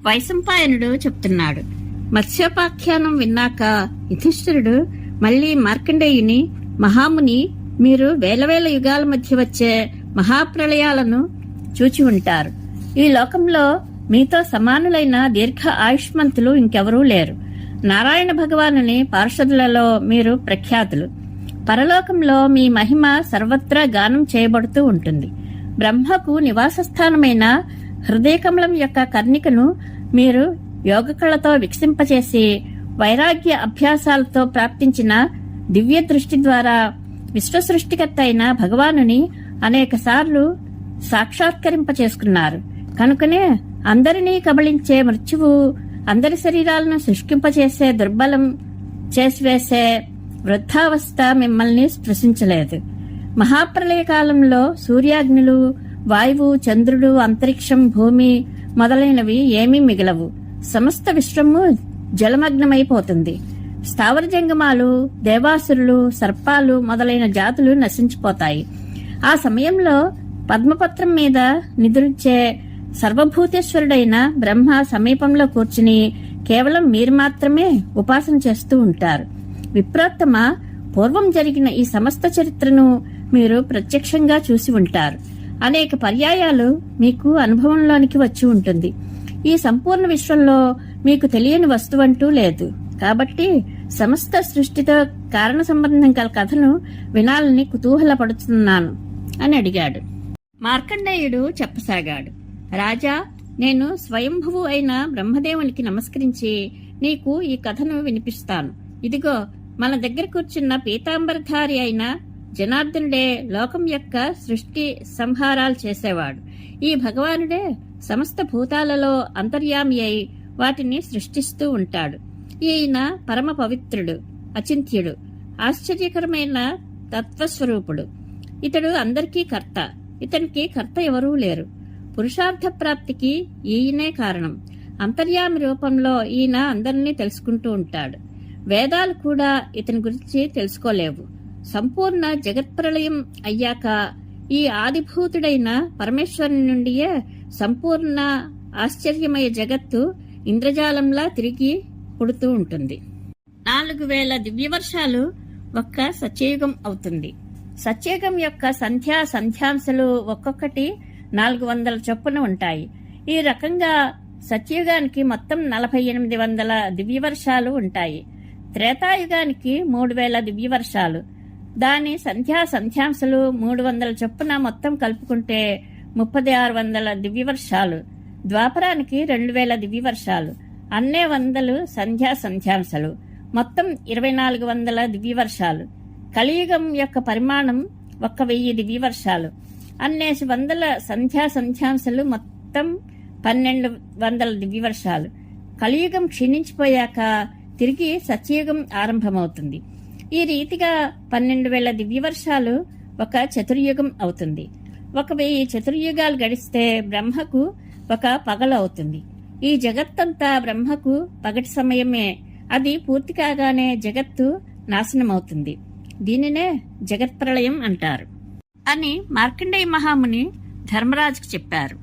వైశంపాయనుడు చెప్తున్నాడు. మత్స్యోపాఖ్యానం విన్నాక యుధిష్ఠిరుడు మళ్లీ మార్కండేయుని, మహాముని, మీరు వేల వేల యుగాల మధ్య వచ్చే మహాప్రళయాలను చూచి ఉంటారు. ఈ లోకంలో మీతో సమానులైన దీర్ఘ ఆయుష్మంతులు ఇంకెవరూ లేరు. నారాయణ భగవానుని పార్షదులలో మీరు ప్రఖ్యాతులు. పరలోకంలో మీ మహిమ సర్వత్రా గానం చేయబడుతూ ఉంటుంది. బ్రహ్మకు నివాసస్థానమైన హృదయకమలం యొక్క కర్ణికను మీరు యోగకళతో వికసింపచేసి వైరాగ్య అభ్యాసాలతో ప్రాప్తించిన దివ్య దృష్టి ద్వారా విశ్వసృష్టికర్త అయిన భగవానుని అనేకసార్లు సాక్షాత్కరింపచేసుకున్నారు. కనుకనే అందరినీ కబళించే మృత్యువు, అందరి శరీరాలను శుష్కింపచేసే దుర్బలం చేసివేసే వృద్ధావస్థ మిమ్మల్ని స్పృశించలేదు. మహాప్రళయ కాలంలో సూర్యాగ్నులు, వాయువు, చంద్రుడు, అంతరిక్షం, భూమి మొదలైనవి ఏమీ మిగలవు. సమస్త విశ్వము జలమగ్నమైపోతుంది. స్థావర జంగమాలు, దేవాసురులు, సర్పాలు మొదలైన జాతులు నశించిపోతాయి. ఆ సమయంలో పద్మపత్రం మీద నిద్రించే సర్వభూతేశ్వరుడైన బ్రహ్మ సమీపంలో కూర్చుని కేవలం మీరు మాత్రమే ఉపాసన చేస్తూ ఉంటారు. విప్రోత్తమ, పూర్వం జరిగిన ఈ సమస్త చరిత్రను మీరు ప్రత్యక్షంగా చూసి ఉంటారు. అనేక పర్యాయాలు మీకు అనుభవంలోనికి వచ్చి ఉంటుంది. ఈ సంపూర్ణ విశ్వంలో మీకు తెలియని వస్తువంటూ లేదు. కాబట్టి సమస్త సృష్టితో కారణ సంబంధం గల కథను వినాలని కుతూహలపడుతున్నాను అని అడిగాడు. మార్కండేయుడు చెప్పసాగాడు. రాజా, నేను స్వయంభువు అయిన బ్రహ్మదేవునికి నమస్కరించి నీకు ఈ కథను వినిపిస్తాను. ఇదిగో, మన దగ్గర కూర్చున్న పీతాంబరధారి అయిన జనార్దనుడే లోకం యొక్క సృష్టి సంహారాలు చేసేవాడు. ఈ భగవానుడే సమస్త భూతాలలో అంతర్యామి అయి వాటిని సృష్టిస్తూ ఉంటాడు. ఈయన పరమ పవిత్రుడు, అచింత్యుడు, ఆశ్చర్యకరమైన తత్వస్వరూపుడు. ఇతడు అందరికీ కర్త. ఇతనికి కర్త ఎవరూ లేరు. పురుషార్థ ప్రాప్తికి ఈయనే కారణం. అంతర్యామి రూపంలో ఈయన అందరినీ తెలుసుకుంటూ ఉంటాడు. వేదాలు కూడా ఇతని గురించి తెలుసుకోలేవు. సంపూర్ణ జగత్ప్రళయం అయ్యాక ఈ ఆదిభూతుడైన పరమేశ్వరుని నుండియే సంపూర్ణ ఆశ్చర్యమయ జగత్తు ఇంద్రజాలంలా తిరిగి పుడుతూ ఉంటుంది. 4000 దివ్యవర్షాలు ఒక్క సత్యయుగం అవుతుంది. సత్యయుగం యొక్క సంధ్యాంశాలు ఒక్కొక్కటి 400 చొప్పున ఉంటాయి. ఈ రకంగా సత్యయుగానికి మొత్తం 4800 దివ్యవర్షాలు ఉంటాయి. త్రేతాయుగానికి 3000 దివ్యవర్షాలు. దాని సంధ్యాంశాలు 300 చొప్పున మొత్తం కలుపుకుంటే 3600 దివ్యవర్షాలు. ద్వాపరానికి 2000 దివ్యవర్షాలు. అన్నే 100 సంధ్యాంశాలు. మొత్తం 2400 దివ్యవర్షాలు. కలియుగం యొక్క పరిమాణం 1000 దివ్యవర్షాలు. అన్నేసి 100 సంధ్యాంశాలు. మొత్తం 1200 దివ్యవర్షాలు. కలియుగం క్షీణించిపోయాక తిరిగి సత్యయుగం ఆరంభమవుతుంది. ఈ రీతిగా 12,000 దివ్యవర్షాలు ఒక చతుర్యుగం అవుతుంది. 1000 చతుర్యుగాలు గడిస్తే బ్రహ్మకు ఒక పగలు అవుతుంది. ఈ జగత్తంతా బ్రహ్మకు పగటి సమయమే. అది పూర్తి కాగానే జగత్తు నాశనమవుతుంది. దీనినే జగత్ప్రళయం అంటారు అని మార్కండేయ మహాముని ధర్మరాజుకు చెప్పారు.